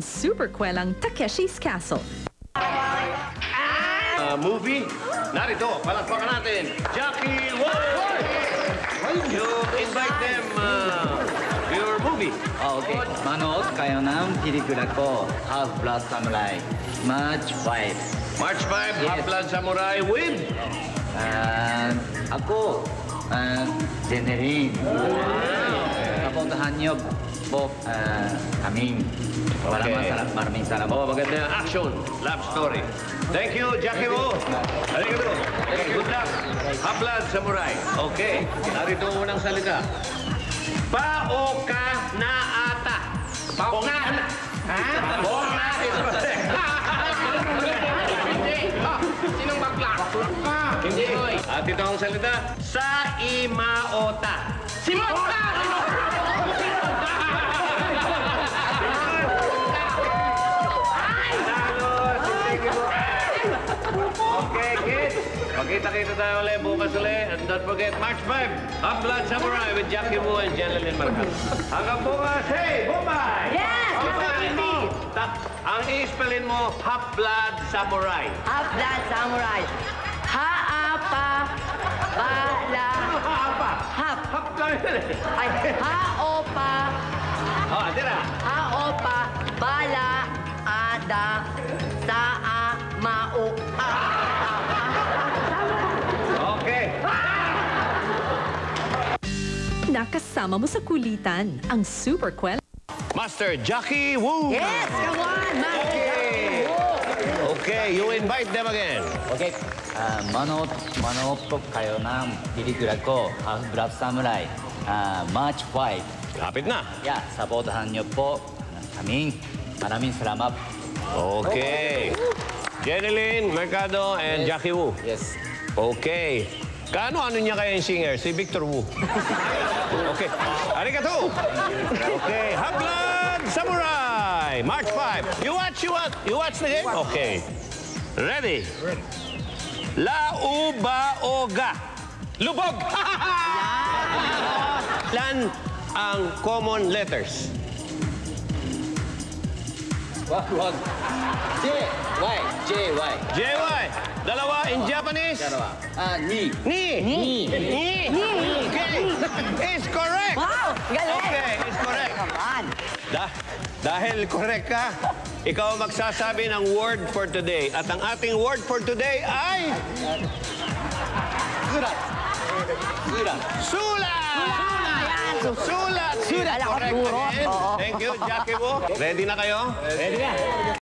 Superkwelang Takeshi's Castle. Movie? Narito, palakpakan natin, Jackie Wu! You invite them to your movie. Okay. Manood kayo ng pelikula ko, Half-Blood Samurai, March 5. March 5, Yes. Half-Blood Samurai with... Ako, Jeneline. Kapuntahan niyo po kami. Maraming salamat. Oh, maganda yung action, love story. Thank you, Jackie Wu. Arigato. Good luck. Half-Blood Samurai. Okay, narito ang unang salita. Paoka na ata. Paoka na. Ha? Paoka is correct. Hindi. Sinong bakla? Bakla. Hindi. At ito ang salita. Sa imaota. Si Mota! Okay, kids. Magkita-kita tayo ulit bukas ulit. And don't forget, March 5, Half-Blood Samurai with Jackie Wu and Jeneline Marcal. Hanggang bukas, hey, Bombay! Yes! Ang i-spellin mo, Half-Blood Samurai. Half-Blood Samurai. Ha-apa. Bala. Hapa. Hap. Half-Blood. Ay, ha-opa. Oh, tira. Ha-opa. Bala. Ada. Saa. Mau. Okay. Nakasama mo sa kulitan ang Superkwela. Master Jackie Wu. Yes! Come on, Master. Okay, you invite them again. Okay. Manood po kayo ng pelikula ko, Half-Blood Samurai, March 5. Lapit na. Yeah, sabotahan niyo po kami. Maraming salamat. Okay. Jeneline Mercado and Jackie Wu. Yes. Okay. Ano niya kaya yung singer? Si Victor Wu. Okay. Arigato. Okay. Half-Blood Samurai. March 5. You watch the game? Okay. Ready? Laubaoga. Lubog. Lan ang common letters. Wag. J-Y. JY. Dalawa in Japanese. Ni. Ni. Okay. Is correct. Wow! Galing! Okay, is correct. Come on. Dahil correct ka, ikaw ang magsasabi ng word for today. At ang ating word for today ay... Sulat. Sulat. Sulat. Alam ko, Correct durot. again. Oo. Thank you, Jackie Wu. Ready na kayo? Ready na.